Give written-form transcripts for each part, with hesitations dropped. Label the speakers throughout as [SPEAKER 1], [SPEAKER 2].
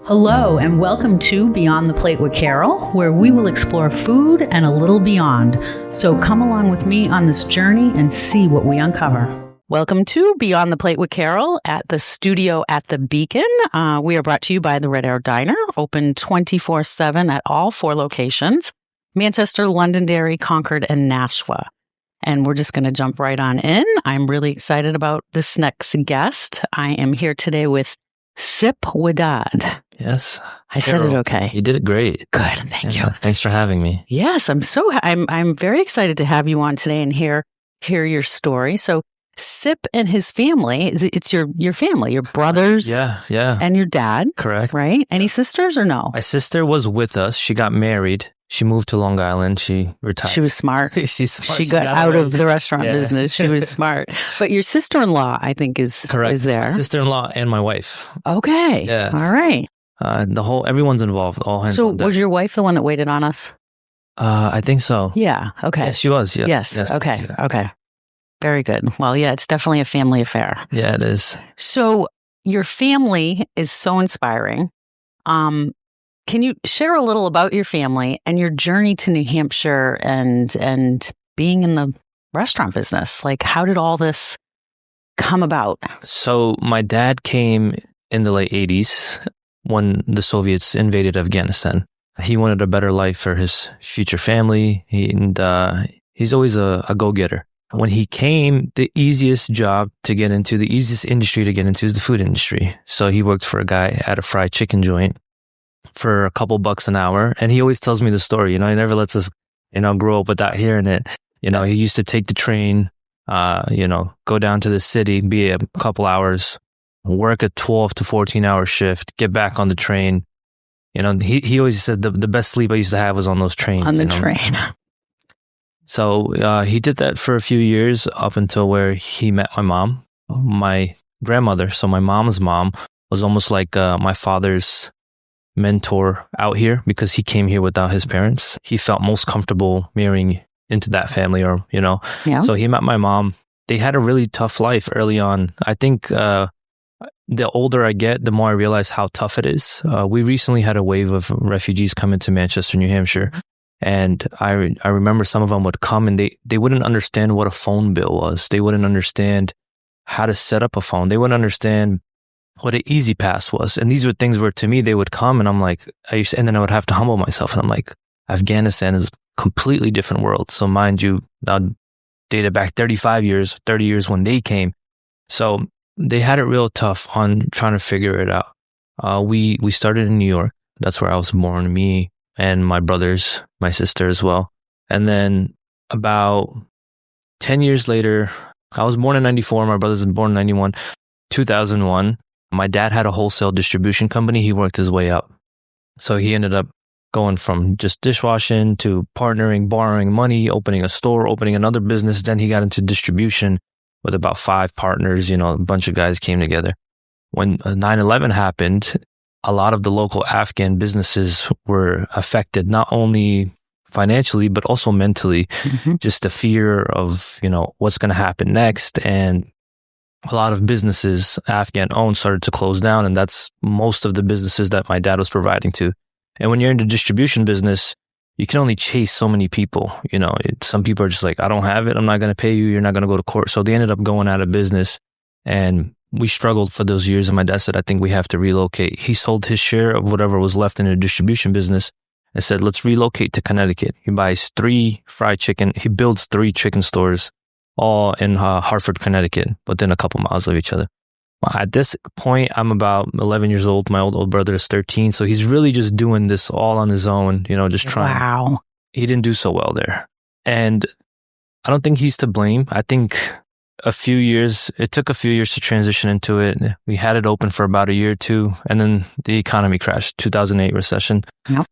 [SPEAKER 1] Hello and welcome to Beyond the Plate with Carol, where we will explore food and a little beyond. So come along with me on this journey and see what we uncover. Welcome to Beyond the Plate with Carol at the studio at the Beacon. We are brought to you by the Red Air Diner, open 24/7 at all 4 locations, Manchester, Londonderry, Concord, and Nashua. And we're just going to jump right on in. I'm really excited about this next guest. I am here today with Sip Woodod.
[SPEAKER 2] Yes.
[SPEAKER 1] I said it okay.
[SPEAKER 2] You did it great.
[SPEAKER 1] Good. Thank you.
[SPEAKER 2] Thanks for having me.
[SPEAKER 1] Yes, I'm very excited to have you on today and hear your story. So Sip and his family, it's your family, your brothers.
[SPEAKER 2] Yeah.
[SPEAKER 1] And your dad.
[SPEAKER 2] Correct.
[SPEAKER 1] Right? Any sisters or no?
[SPEAKER 2] My sister was with us. She got married. She moved to Long Island. She retired.
[SPEAKER 1] She was smart.
[SPEAKER 2] She's smart.
[SPEAKER 1] She got out of the restaurant business. She was smart. But your sister-in-law, I think, is there.
[SPEAKER 2] My sister-in-law and my wife.
[SPEAKER 1] Okay.
[SPEAKER 2] Yes.
[SPEAKER 1] All right.
[SPEAKER 2] Everyone's involved. All hands on deck.
[SPEAKER 1] So was your wife the one that waited on us?
[SPEAKER 2] I think so.
[SPEAKER 1] Yeah. Okay.
[SPEAKER 2] Yes, she was. Yeah.
[SPEAKER 1] Yes. Okay.
[SPEAKER 2] Yes.
[SPEAKER 1] Okay. Very good. Well, yeah, it's definitely a family affair.
[SPEAKER 2] Yeah, it is.
[SPEAKER 1] So your family is so inspiring. Can you share a little about your family and your journey to New Hampshire and being in the restaurant business? Like, how did all this come about?
[SPEAKER 2] So my dad came in the late 80s when the Soviets invaded Afghanistan. He wanted a better life for his future family, he's always a go-getter. When he came, the easiest industry to get into is the food industry. So he worked for a guy at a fried chicken joint for a couple bucks an hour. And he always tells me the story, he never lets us, grow up without hearing it. He used to take the train, go down to the city, be a couple hours, work a 12 to 14 hour shift, get back on the train. He always said the best sleep I used to have was on those trains.
[SPEAKER 1] On the train.
[SPEAKER 2] So he did that for a few years up until where he met my mom, my grandmother. So my mom's mom was almost like my father's mentor out here because he came here without his parents. He felt most comfortable marrying into that family
[SPEAKER 1] Yeah.
[SPEAKER 2] So he met my mom. They had a really tough life early on. I think the older I get, the more I realize how tough it is. We recently had a wave of refugees come into Manchester, New Hampshire. And I remember some of them would come and they wouldn't understand what a phone bill was. They wouldn't understand how to set up a phone. They wouldn't understand what an Easy Pass was. And these were things where to me, they would come and I'm like, and then I would have to humble myself. And I'm like, Afghanistan is a completely different world. So mind you, I'll date it back 30 years when they came. So they had it real tough on trying to figure it out. We started in New York. That's where I was born, me and my brothers, my sister as well. And then about 10 years later, I was born in 94. My brothers were born in 91, 2001. My dad had a wholesale distribution company. He worked his way up. So he ended up going from just dishwashing to partnering, borrowing money, opening a store, opening another business. Then he got into distribution with about 5 partners. A bunch of guys came together. When 9/11 happened, a lot of the local Afghan businesses were affected, not only financially, but also mentally. Mm-hmm. Just the fear of, what's going to happen next. And a lot of businesses Afghan owned started to close down. And that's most of the businesses that my dad was providing to. And when you're in the distribution business, you can only chase so many people. Some people are just like, I don't have it. I'm not going to pay you. You're not going to go to court. So they ended up going out of business. And we struggled for those years. And my dad said, I think we have to relocate. He sold his share of whatever was left in the distribution business and said, let's relocate to Connecticut. He buys 3 fried chicken. He builds 3 chicken stores, all in Hartford, Connecticut, within a couple miles of each other. At this point, I'm about 11 years old. My old brother is 13. So he's really just doing this all on his own, just trying.
[SPEAKER 1] Wow.
[SPEAKER 2] He didn't do so well there. And I don't think he's to blame. I think it took a few years to transition into it. We had it open for about a year or 2, and then the economy crashed, 2008 recession.
[SPEAKER 1] Yep.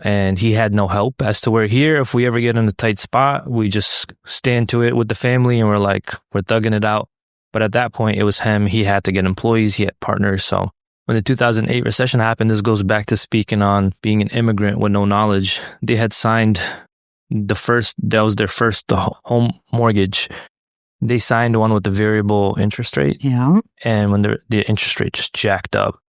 [SPEAKER 2] And he had no help as to where here, if we ever get in a tight spot, we just stand to it with the family and we're thugging it out. But at that point, it was him. He had to get employees. He had partners. So when the 2008 recession happened, this goes back to speaking on being an immigrant with no knowledge. They had signed that was their first home mortgage. They signed one with the variable interest rate.
[SPEAKER 1] Yeah.
[SPEAKER 2] And when the interest rate just jacked up,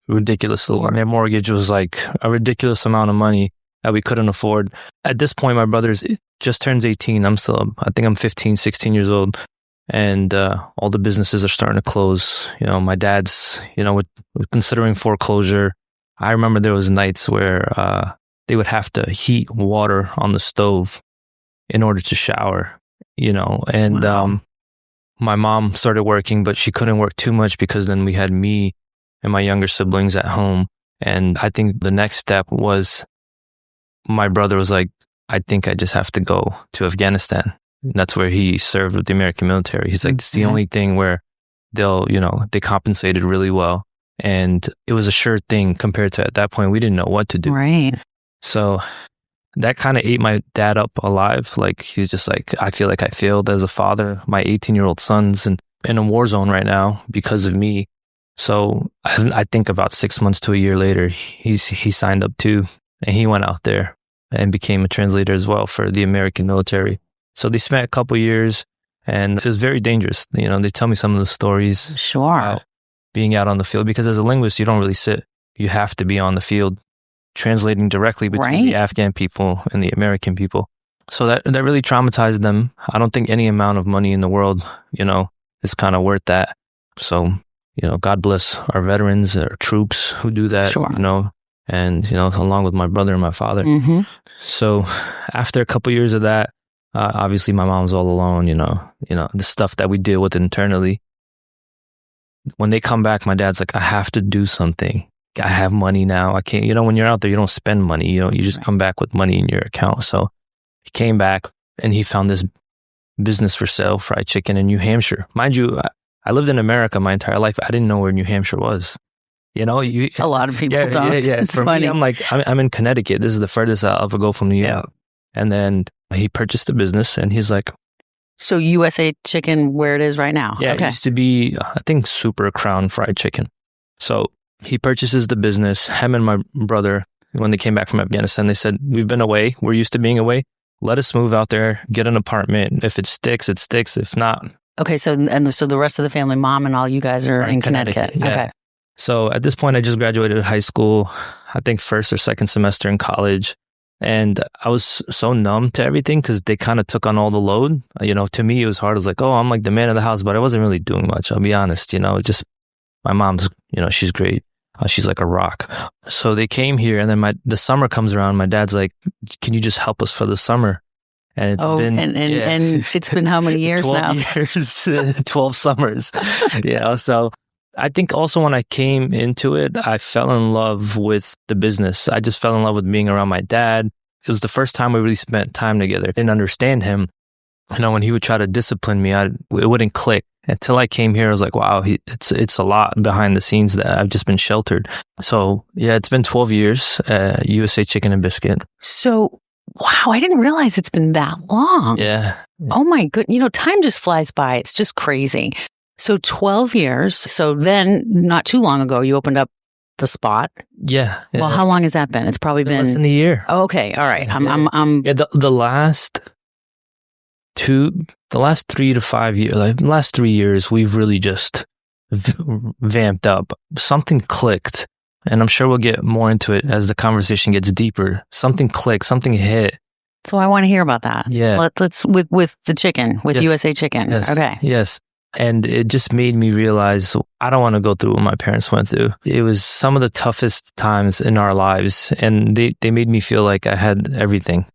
[SPEAKER 2] ridiculous. Their mortgage was like a ridiculous amount of money that we couldn't afford. At this point, my brother just turns 18. I think I'm 15, 16 years old. And all the businesses are starting to close. My dad's, with considering foreclosure. I remember there was nights where they would have to heat water on the stove in order to shower, and wow. My mom started working, but she couldn't work too much because then we had me and my younger siblings at home. And I think the next step was my brother was like, I think I just have to go to Afghanistan. And that's where he served with the American military. He's like, it's the only thing where they compensated really well. And it was a sure thing compared to at that point, we didn't know what to do.
[SPEAKER 1] Right.
[SPEAKER 2] So that kind of ate my dad up alive. Like, he was just like, I feel like I failed as a father. My 18-year-old son's in a war zone right now because of me. So I think about 6 months to a year later, he signed up too. And he went out there and became a translator as well for the American military. So they spent a couple years, and it was very dangerous. They tell me some of the stories.
[SPEAKER 1] Sure.
[SPEAKER 2] Being out on the field, because as a linguist, you don't really sit. You have to be on the field, translating directly between the Afghan people and the American people. So that really traumatized them. I don't think any amount of money in the world, is kind of worth that. So, God bless our veterans, our troops who do that,
[SPEAKER 1] sure.
[SPEAKER 2] And, along with my brother and my father.
[SPEAKER 1] Mm-hmm.
[SPEAKER 2] So after a couple years of that, obviously my mom's all alone, the stuff that we deal with internally. When they come back, my dad's like, I have to do something. I have money now. I can't, when you're out there, you don't spend money, you just come back with money in your account. So he came back and he found this business for sale, fried chicken in New Hampshire. Mind you, I lived in America my entire life. I didn't know where New Hampshire was. A
[SPEAKER 1] lot of people don't.
[SPEAKER 2] Yeah.
[SPEAKER 1] It's
[SPEAKER 2] For
[SPEAKER 1] funny.
[SPEAKER 2] me, I'm like, I'm in Connecticut. This is the furthest I'll ever go from New York. And then he purchased a business and he's like,
[SPEAKER 1] so USA Chicken, where it is right now?
[SPEAKER 2] Yeah,
[SPEAKER 1] okay.
[SPEAKER 2] It used to be, I think, Super Crown Fried Chicken. So he purchases the business. Him and my brother, when they came back from Afghanistan, they said, we've been away. We're used to being away. Let us move out there, get an apartment. If it sticks, it sticks. If not.
[SPEAKER 1] Okay, so the rest of the family, mom and all you guys are in Connecticut.
[SPEAKER 2] Yeah.
[SPEAKER 1] Okay.
[SPEAKER 2] So at this point, I just graduated high school, I think first or second semester in college. And I was so numb to everything because they kind of took on all the load. To me, it was hard. I was like, oh, I'm like the man of the house, but I wasn't really doing much. I'll be honest, just my mom's, she's great. She's like a rock. So they came here and then the summer comes around. My dad's like, can you just help us for the summer? And it's been...
[SPEAKER 1] And it's been how many years
[SPEAKER 2] 12
[SPEAKER 1] now?
[SPEAKER 2] 12 years, 12 summers. So I think also when I came into it, I fell in love with the business. I just fell in love with being around my dad. It was the first time we really spent time together. I didn't understand him. When he would try to discipline me, it wouldn't click. Until I came here, I was like, wow, it's a lot behind the scenes that I've just been sheltered. So yeah, it's been 12 years, USA Chicken and Biscuit.
[SPEAKER 1] So, wow, I didn't realize it's been that long.
[SPEAKER 2] Yeah.
[SPEAKER 1] Oh my goodness. Time just flies by. It's just crazy. So 12 years. So then not too long ago, you opened up the Spot. Yeah. Well, how long has that been? It's probably been
[SPEAKER 2] less than a year.
[SPEAKER 1] Oh, okay. All right.
[SPEAKER 2] The last 3 to 5 years, like the last 3 years, we've really just vamped up. Something clicked, and I'm sure we'll get more into it as the conversation gets deeper. Something clicked, something hit.
[SPEAKER 1] So I want to hear about that.
[SPEAKER 2] Yeah.
[SPEAKER 1] Let's with the chicken, with USA Chicken.
[SPEAKER 2] Yes.
[SPEAKER 1] Okay.
[SPEAKER 2] Yes. And it just made me realize I don't want to go through what my parents went through. It was some of the toughest times in our lives, and they made me feel like I had everything.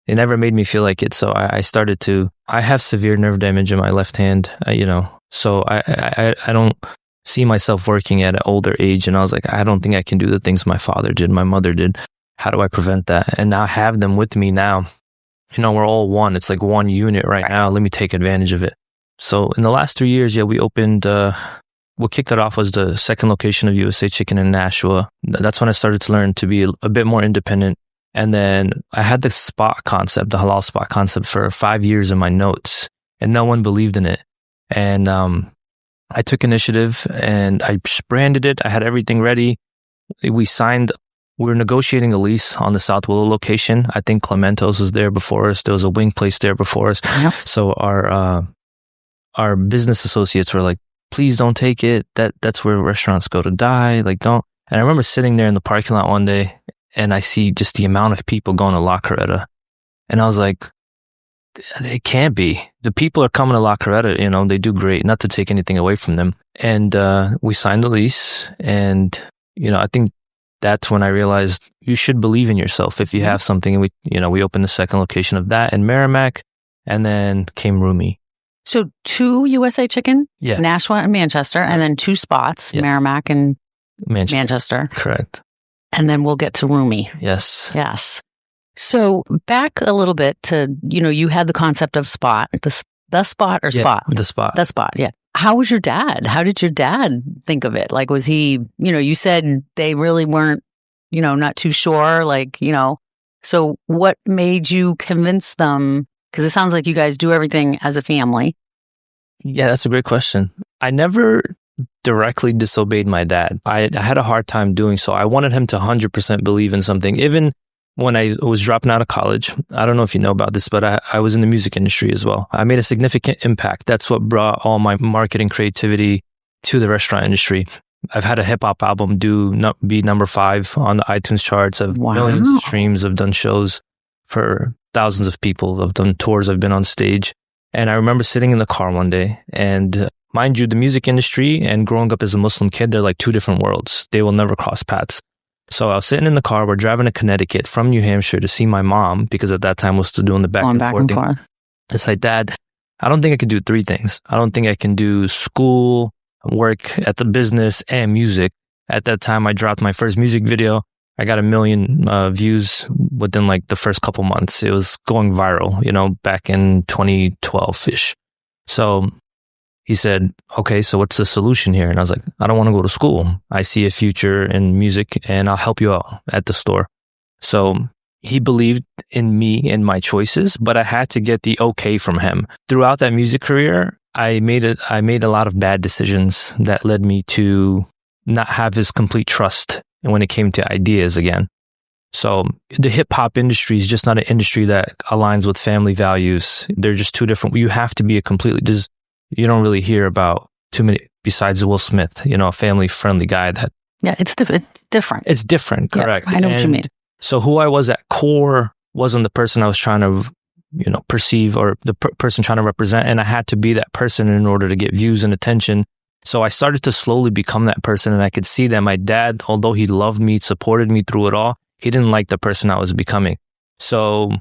[SPEAKER 2] They never made me feel like it. So I started to, I have severe nerve damage in my left hand, so I don't see myself working at an older age. And I was like, I don't think I can do the things my father did, my mother did. How do I prevent that? And now I have them with me now. We're all one. It's like one unit right now. Let me take advantage of it. So in the last 3 years, we opened, what kicked it off was the second location of USA Chicken in Nashua. That's when I started to learn to be a bit more independent. And then I had the spot concept, the Halal Spot concept for 5 years in my notes, and no one believed in it. And I took initiative and I branded it. I had everything ready. We were negotiating a lease on the South Willow location. I think Clemento's was there before us. There was a wing place there before us. Yep. So our business associates were like, please don't take it. That's where restaurants go to die. Like, don't. And I remember sitting there in the parking lot one day and I see just the amount of people going to La Coretta. And I was like, it can't be. The people are coming to La Coretta, you know, they do great, not to take anything away from them. And we signed the lease. And, you know, I think that's when I realized you should believe in yourself if you have something. And we opened the second location of that in Merrimack, and then came Rumi.
[SPEAKER 1] So 2 USA Chicken, Nashua and Manchester, and then 2 spots, Merrimack and Manchester.
[SPEAKER 2] Correct.
[SPEAKER 1] And then we'll get to Rumi.
[SPEAKER 2] Yes.
[SPEAKER 1] Yes. So back a little bit to, you know, you had the concept of Spot, the Spot or Spot?
[SPEAKER 2] The Spot.
[SPEAKER 1] The Spot, yeah. How was your dad? How did your dad think of it? Like, was he, you know, you said they really weren't, you know, not too sure, like, you know, so what made you convince them? Because it sounds like you guys do everything as a family.
[SPEAKER 2] Yeah, that's a great question. I never directly disobeyed my dad. I had a hard time doing so. I wanted him to 100% believe in something. Even when I was dropping out of college, I don't know if you know about this, but I was in the music industry as well. I made a significant impact. That's what brought all my marketing creativity to the restaurant industry. I've had a hip hop album be number 5 on the iTunes charts. I've millions of streams. I've done shows for thousands of people. I've done tours. I've been on stage. And I remember sitting in the car one day, and mind you, the music industry and growing up as a Muslim kid, they're like 2 different worlds. They will never cross paths. So I was sitting in the car. We're driving to Connecticut from New Hampshire to see my mom, because at that time we're still doing the back and forth thing. It's like, Dad, I don't think I could do 3 things. I don't think I can do school, work at the business, and music. At that time, I dropped my first music video. I got 1 million views within like the first couple months. It was going viral, you know, back in 2012-ish. So he said, okay, so what's the solution here? And I was like, I don't want to go to school. I see a future in music and I'll help you out at the store. So he believed in me and my choices, but I had to get the okay from him. Throughout that music career, I made a lot of bad decisions that led me to not have his complete trust when it came to ideas again. So the hip hop industry is just not an industry that aligns with family values. They're just 2 different. You have to be you don't really hear about too many besides Will Smith, you know, a family friendly guy that.
[SPEAKER 1] Yeah, it's different.
[SPEAKER 2] It's different. Correct.
[SPEAKER 1] Yeah, I know what you mean.
[SPEAKER 2] So who I was at core wasn't the person I was trying to, you know, perceive, or the person trying to represent. And I had to be that person in order to get views and attention. So I started to slowly become that person. And I could see that my dad, although he loved me, supported me through it all, he didn't like the person I was becoming. So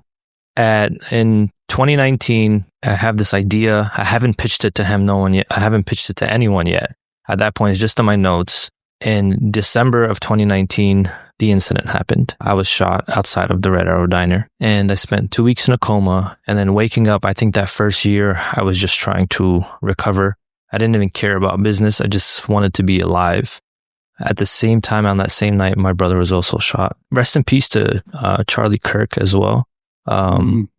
[SPEAKER 2] in 2019, I have this idea. I haven't pitched it to him, no one yet. I haven't pitched it to anyone yet. At that point, it's just on my notes. In December of 2019, the incident happened. I was shot outside of the Red Arrow Diner, and I spent 2 weeks in a coma. And then waking up, I think that first year, I was just trying to recover. I didn't even care about business. I just wanted to be alive. At the same time, on that same night, my brother was also shot. Rest in peace to Charlie Kirk as well.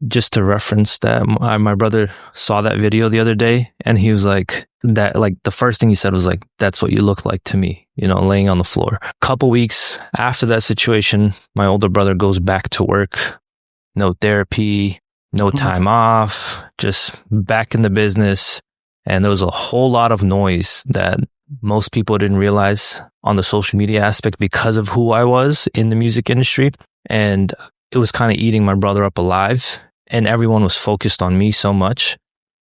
[SPEAKER 2] Just to reference that, my brother saw that video the other day, and he was like, the first thing he said was like, that's what you look like to me, you know, laying on the floor. Couple weeks after that situation, my older brother goes back to work. No therapy, no time off, just back in the business. And there was a whole lot of noise that most people didn't realize on the social media aspect because of who I was in the music industry. And it was kind of eating my brother up alive. And everyone was focused on me so much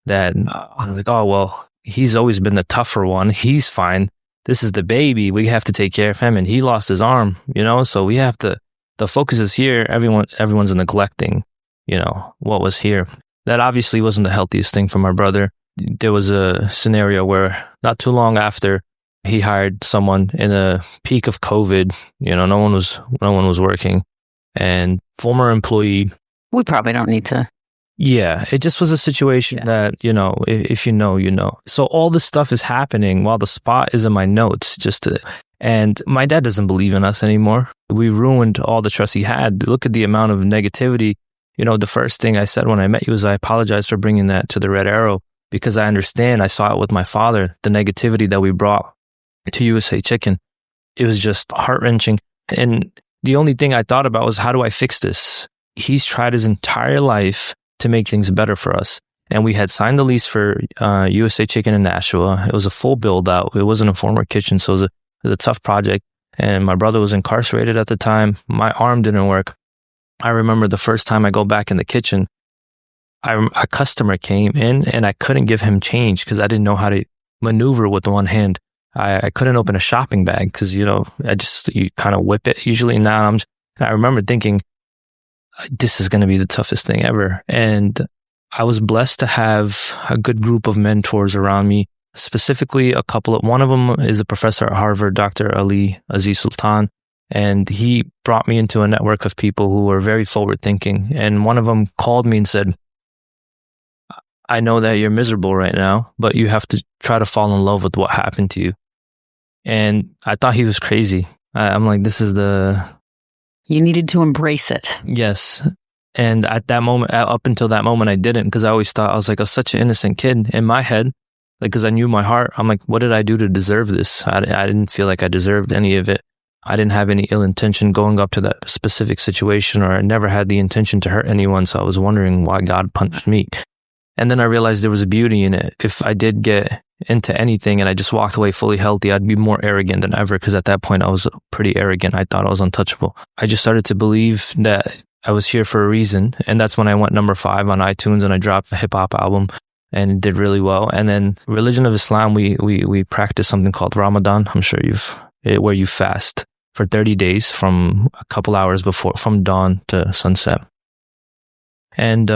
[SPEAKER 2] that I was like, oh, well, he's always been the tougher one. He's fine. This is the baby. We have to take care of him. And he lost his arm, you know, so we have to, the focus is here. Everyone's neglecting, you know, what was here. That obviously wasn't the healthiest thing for my brother. There was a scenario where not too long after, he hired someone in a peak of COVID. You know, no one was working, and former employee. We probably don't need to. Yeah, it just was a situation that, you know, if you know, you know. So all this stuff is happening while the spot is in my notes. And my dad doesn't believe in us anymore. We ruined all the trust he had. Look at the amount of negativity. You know, the first thing I said when I met you was I apologize for bringing that to the Red Arrow, because I understand. I saw it with my father, the negativity that we brought to USA Chicken. It was just heart-wrenching. And the only thing I thought about was, how do I fix this? He's tried his entire life to make things better for us. And we had signed the lease for USA Chicken in Nashua. It was a full build out. It wasn't a former kitchen, so it was a tough project. and my brother was incarcerated at the time. My arm didn't work. I remember the first time I go back in the kitchen, a customer came in and I couldn't give him change because I didn't know how to maneuver with one hand. I couldn't open a shopping bag because, you kind of whip it usually. Now I remember thinking, this is going to be the toughest thing ever. And I was blessed to have a good group of mentors around me, specifically one of them is a professor at Harvard, Dr. Ali Aziz Sultan. And he brought me into a network of people who were very forward thinking. And one of them called me and said, I know that you're miserable right now, but you have to try to fall in love with what happened to you. And I thought he was crazy. I'm like,
[SPEAKER 1] You needed to embrace it.
[SPEAKER 2] Yes. And at that moment, up until that moment, I didn't, because I always thought I was like such an innocent kid in my head, because I knew my heart. I'm like, what did I do to deserve this? I didn't feel like I deserved any of it. I didn't have any ill intention going up to that specific situation, or I never had the intention to hurt anyone. So I was wondering why God punished me. And then I realized there was a beauty in it. If I did get into anything and I just walked away fully healthy, I'd be more arrogant than ever, because at that point I was pretty arrogant. I thought I was untouchable. I just started to believe that I was here for a reason. And that's when I went number 5 on iTunes and I dropped a hip hop album and it did really well. And then religion of Islam, we practice something called Ramadan. I'm sure where you fast for 30 days from a couple hours from dawn to sunset. And,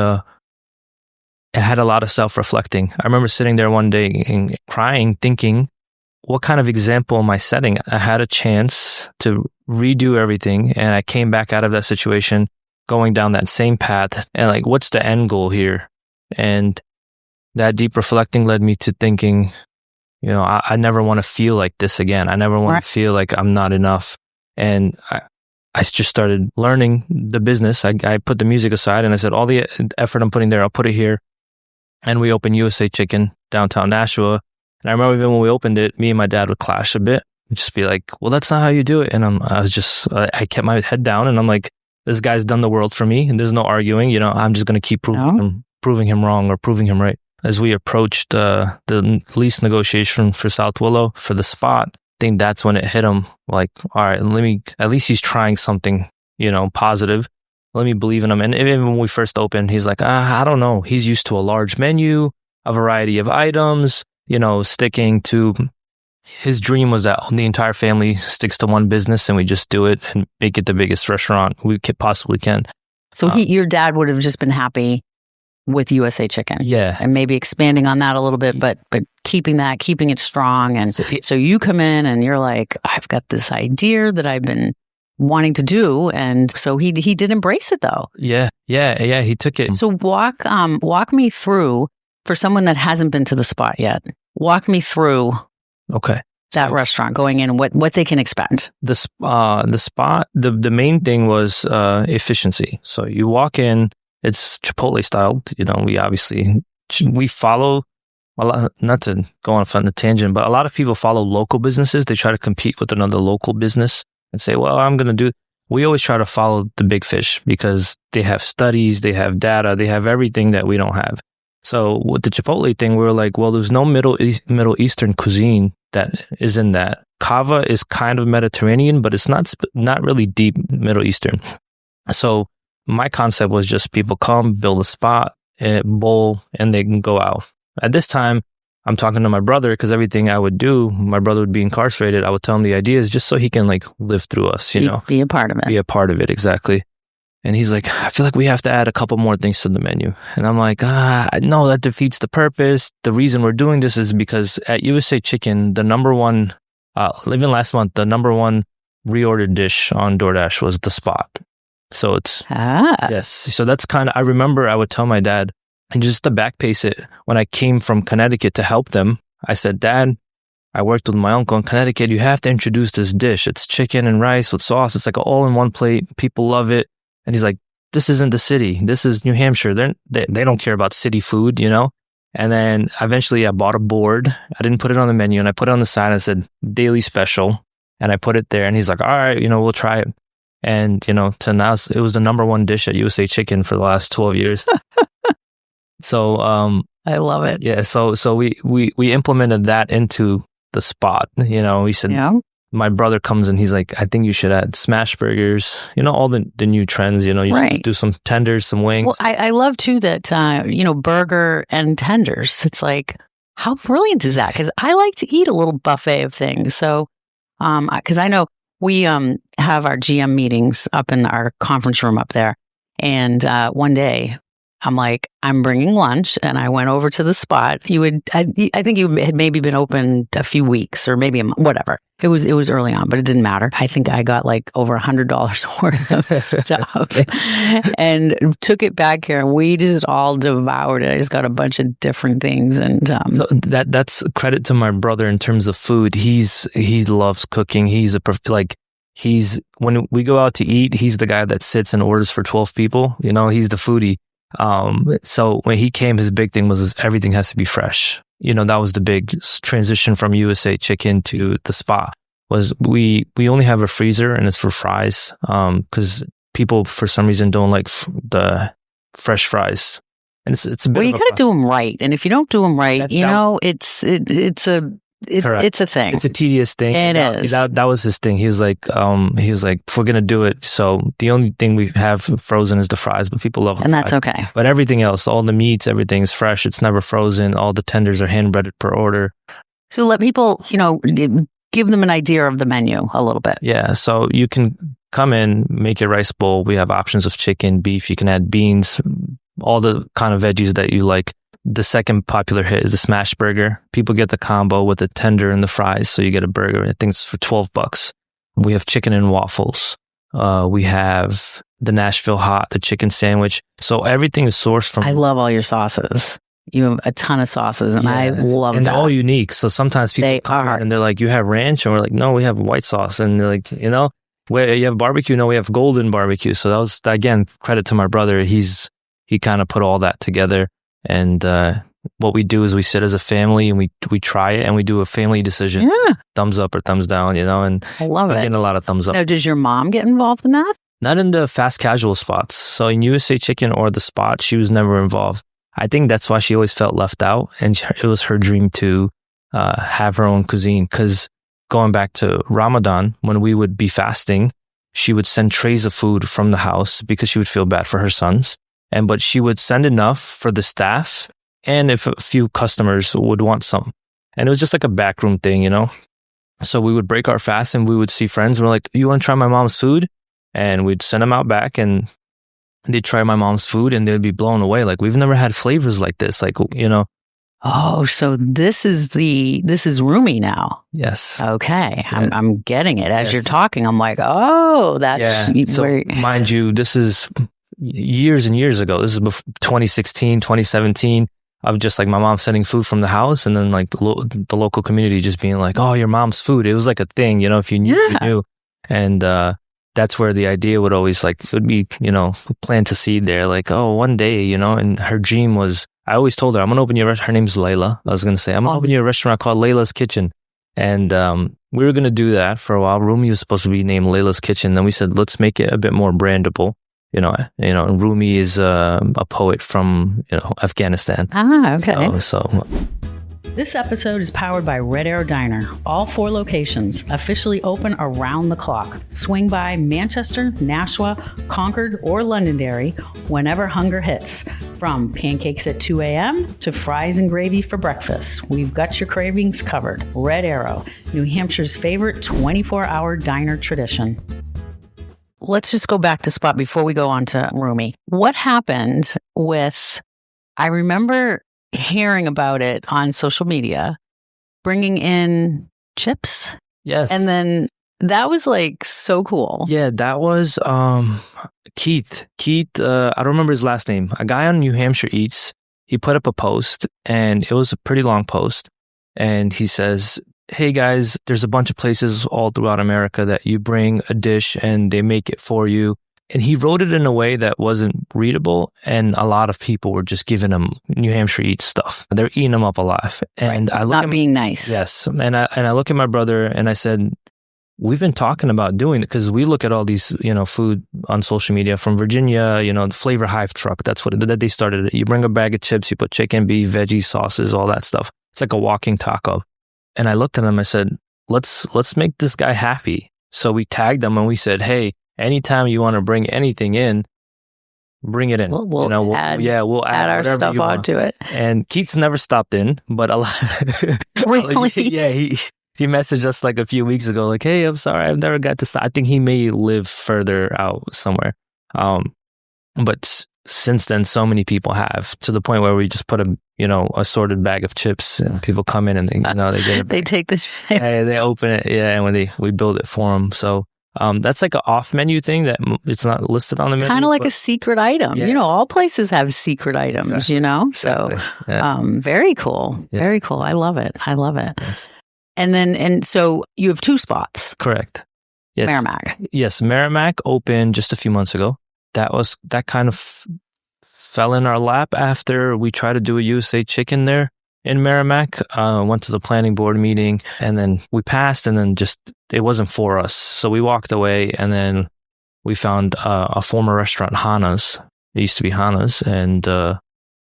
[SPEAKER 2] I had a lot of self-reflecting. I remember sitting there one day and crying, thinking, what kind of example am I setting? I had a chance to redo everything, and I came back out of that situation going down that same path. And like, what's the end goal here? And that deep reflecting led me to thinking, I never want to feel like this again. I never want to feel like I'm not enough. And I just started learning the business. I put the music aside and I said, all the effort I'm putting there, I'll put it here. And we opened USA Chicken downtown Nashua. And I remember even when we opened it, me and my dad would clash a bit. We'd just be like, well, that's not how you do it. And I kept my head down and I'm like, this guy's done the world for me and there's no arguing. I'm just going to keep proving him wrong or proving him right. As we approached the lease negotiation for South Willow for the spot, I think that's when it hit him like, all right, at least he's trying something, positive. Let me believe in him. And even when we first opened, he's like, I don't know. He's used to a large menu, a variety of items, sticking to his dream was that the entire family sticks to one business and we just do it and make it the biggest restaurant we possibly can.
[SPEAKER 1] So your dad would have just been happy with USA Chicken.
[SPEAKER 2] Yeah.
[SPEAKER 1] And maybe expanding on that a little bit, but keeping it strong. And so you come in and you're like, I've got this idea that I've been wanting to do. And so he did embrace it though.
[SPEAKER 2] Yeah. He took it.
[SPEAKER 1] So walk me through, for someone that hasn't been to the spot yet, walk me through that restaurant going in and what they can expect.
[SPEAKER 2] The spot, the main thing was efficiency. So you walk in, it's Chipotle styled. We follow a lot, not to go on a tangent, but a lot of people follow local businesses. They try to compete with another local business and say, well, I'm going to do. We always try to follow the big fish because they have studies, they have data, they have everything that we don't have. So with the Chipotle thing, we were like, well, there's no Middle Eastern cuisine that is in that. Kava is kind of Mediterranean, but it's not really deep Middle Eastern. So my concept was just people come, build a spot, bowl, and they can go out. At this time, I'm talking to my brother because everything I would do, my brother would be incarcerated. I would tell him the ideas just so he can live through us,
[SPEAKER 1] Be a part of it.
[SPEAKER 2] Be a part of it, exactly. And he's like, I feel like we have to add a couple more things to the menu. And I'm like, no, that defeats the purpose. The reason we're doing this is because at USA Chicken, the number one, even last month, the number one reordered dish on DoorDash was the spot. So it's, yes. So that's I remember I would tell my dad, and just to backpace it, when I came from Connecticut to help them, I said, Dad, I worked with my uncle in Connecticut. You have to introduce this dish. It's chicken and rice with sauce. It's like all in one plate. People love it. And he's like, this isn't the city. This is New Hampshire. They don't care about city food, And then eventually I bought a board. I didn't put it on the menu and I put it on the side and I said, daily special. And I put it there and he's like, all right, we'll try it. And, to now it was the number one dish at USA Chicken for the last 12 years. So,
[SPEAKER 1] I love it.
[SPEAKER 2] Yeah. So we implemented that into the spot. We said, my brother comes and he's like, I think you should add smash burgers, all the new trends, you
[SPEAKER 1] Right.
[SPEAKER 2] should do some tenders, some wings.
[SPEAKER 1] Well, I love too that, burger and tenders. It's like, how brilliant is that? Because I like to eat a little buffet of things. So, because I know we have our GM meetings up in our conference room up there. And one day I'm like, I'm bringing lunch. And I went over to the spot. I think you had maybe been open a few weeks or maybe whatever. It was early on, but it didn't matter. I think I got like over $100 worth of stuff and took it back here, and we just all devoured it. I just got a bunch of different things, and
[SPEAKER 2] so that's credit to my brother in terms of food. He loves cooking. When we go out to eat, he's the guy that sits and orders for 12 people. He's the foodie. So when he came, his big thing was everything has to be fresh. That was the big transition from USA Chicken to the Spot. Was we only have a freezer, and it's for fries. Because people for some reason don't like the fresh fries, and it's a bit.
[SPEAKER 1] Well, you got to do them right, and if you don't do them right, it's a thing.
[SPEAKER 2] It's a tedious thing.
[SPEAKER 1] It is.
[SPEAKER 2] That was his thing. He was like, if we're gonna do it, so the only thing we have frozen is the fries, but people love them.
[SPEAKER 1] And that's okay.
[SPEAKER 2] But everything else, all the meats, everything's fresh. It's never frozen. All the tenders are hand breaded per order.
[SPEAKER 1] So let people, give them an idea of the menu a little bit.
[SPEAKER 2] Yeah. So you can come in, make your rice bowl. We have options of chicken, beef. You can add beans, all the kind of veggies that you like. The second popular hit is the smash burger. People get the combo with the tender and the fries, so you get a burger. I think it's for $12. We have chicken and waffles. We have the Nashville hot, the chicken sandwich. So everything is sourced from.
[SPEAKER 1] I love all your sauces. You have a ton of sauces, and I love that.
[SPEAKER 2] And they're all unique. So sometimes people come in and they're like, "You have ranch?" And we're like, "No, we have white sauce." And they're like, "Where you have barbecue?" No, we have golden barbecue. So that was, again, credit to my brother. He kind of put all that together. And what we do is we sit as a family and we try it, and we do a family decision.
[SPEAKER 1] Yeah.
[SPEAKER 2] Thumbs up or thumbs down, and
[SPEAKER 1] I love it.
[SPEAKER 2] Getting a lot of thumbs up.
[SPEAKER 1] Now, does your mom get involved in that?
[SPEAKER 2] Not in the fast casual spots. So in USA Chicken or the Spot, she was never involved. I think that's why she always felt left out, and it was her dream to have her own cuisine. Because going back to Ramadan, when we would be fasting, she would send trays of food from the house because she would feel bad for her sons. But she would send enough for the staff, and if a few customers would want some. And it was just like a backroom thing, So we would break our fast and we would see friends. We're like, "You want to try my mom's food?" And we'd send them out back, and they'd try my mom's food, and they'd be blown away. Like, we've never had flavors like this. Like,
[SPEAKER 1] Oh, so this is Rumi now.
[SPEAKER 2] Yes.
[SPEAKER 1] Okay. I'm getting it as you're talking. I'm like, oh, that's
[SPEAKER 2] So mind you, this is years and years ago. This is before 2016, 2017. Of just like my mom sending food from the house, and then like the local community just being like, "Oh, your mom's food." It was like a thing, if you knew, you knew. And that's where the idea would always it would be, plant a seed there. Like, oh, one day, and her dream was, I always told her, I'm going to open your restaurant. Her name's Layla. I was going to say, I'm going to open your restaurant called Layla's Kitchen. And we were going to do that for a while. Rumi was supposed to be named Layla's Kitchen. Then we said, let's make it a bit more brandable. Rumi is a poet from, Afghanistan.
[SPEAKER 1] Ah, okay.
[SPEAKER 2] So
[SPEAKER 1] This episode is powered by Red Arrow Diner. All 4 locations officially open around the clock. Swing by Manchester, Nashua, Concord, or Londonderry whenever hunger hits. From pancakes at 2 a.m. to fries and gravy for breakfast, we've got your cravings covered. Red Arrow, New Hampshire's favorite 24-hour diner tradition. Let's just go back to Spot before we go on to Rumi. What happened with, I remember hearing about it on social media, bringing in chips.
[SPEAKER 2] Yes.
[SPEAKER 1] And then that was like so cool.
[SPEAKER 2] Yeah, that was Keith. Keith, I don't remember his last name. A guy on New Hampshire Eats. He put up a post, and it was a pretty long post. And he says, "Hey guys, there's a bunch of places all throughout America that you bring a dish and they make it for you." And he wrote it in a way that wasn't readable, and a lot of people were just giving him New Hampshire Eats stuff. They're eating them up alive. And I look
[SPEAKER 1] not being nice.
[SPEAKER 2] Yes. And I look at my brother and I said, we've been talking about doing it, because we look at all these, food on social media from Virginia, the Flavor Hive truck. That's what they started it. You bring a bag of chips, you put chicken, beef, veggies, sauces, all that stuff. It's like a walking taco. And I looked at him, I said, let's make this guy happy. So we tagged them and we said, hey, anytime you want to bring anything in, bring it in.
[SPEAKER 1] We'll add our stuff onto it.
[SPEAKER 2] And Keith's never stopped in, but a lot.
[SPEAKER 1] Really?
[SPEAKER 2] Yeah, he messaged us like a few weeks ago, like, hey, I'm sorry, I've never got to stop. I think he may live further out somewhere. But since then, so many people have, to the point where we just put a assorted bag of chips, and people come in and they get it.
[SPEAKER 1] They take the
[SPEAKER 2] yeah, they open it, and when we build it for them. So that's like an off menu thing that it's not listed on the menu.
[SPEAKER 1] Kind of like a secret item.
[SPEAKER 2] Yeah.
[SPEAKER 1] All places have secret items.
[SPEAKER 2] Exactly.
[SPEAKER 1] So
[SPEAKER 2] yeah.
[SPEAKER 1] very cool.
[SPEAKER 2] Yeah.
[SPEAKER 1] Very cool. I love it.
[SPEAKER 2] Yes.
[SPEAKER 1] And so you have 2 spots.
[SPEAKER 2] Correct. Yes.
[SPEAKER 1] Merrimack.
[SPEAKER 2] Yes, Merrimack opened just a few months ago. That kind of fell in our lap after we tried to do a USA Chicken there in Merrimack. Went to the planning board meeting, and then we passed, and then just it wasn't for us. So we walked away, and then we found a former restaurant, Hana's. It used to be Hana's, and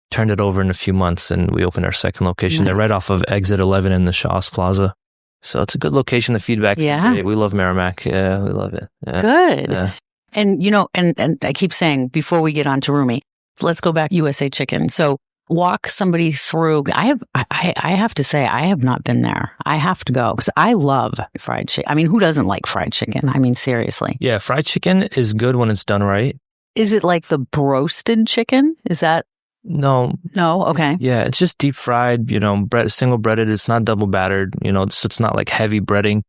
[SPEAKER 2] turned it over in a few months, and we opened our second location.
[SPEAKER 1] Nice.
[SPEAKER 2] They're right off of Exit 11 in the Shaw's Plaza. So it's a good location. The feedback's great. We love Merrimack. Yeah, we love it. Yeah.
[SPEAKER 1] Good.
[SPEAKER 2] Yeah.
[SPEAKER 1] And, and I keep saying, before we get on to Rumi, let's go back to USA Chicken. So walk somebody through. I have to say, I have not been there. I have to go because I love fried chicken. I mean, who doesn't like fried chicken? I mean, seriously.
[SPEAKER 2] Yeah, fried chicken is good when it's done right.
[SPEAKER 1] Is it like the broasted chicken? Is that?
[SPEAKER 2] No.
[SPEAKER 1] Okay.
[SPEAKER 2] Yeah, it's just deep fried, single breaded. It's not double battered, so it's not like heavy breading.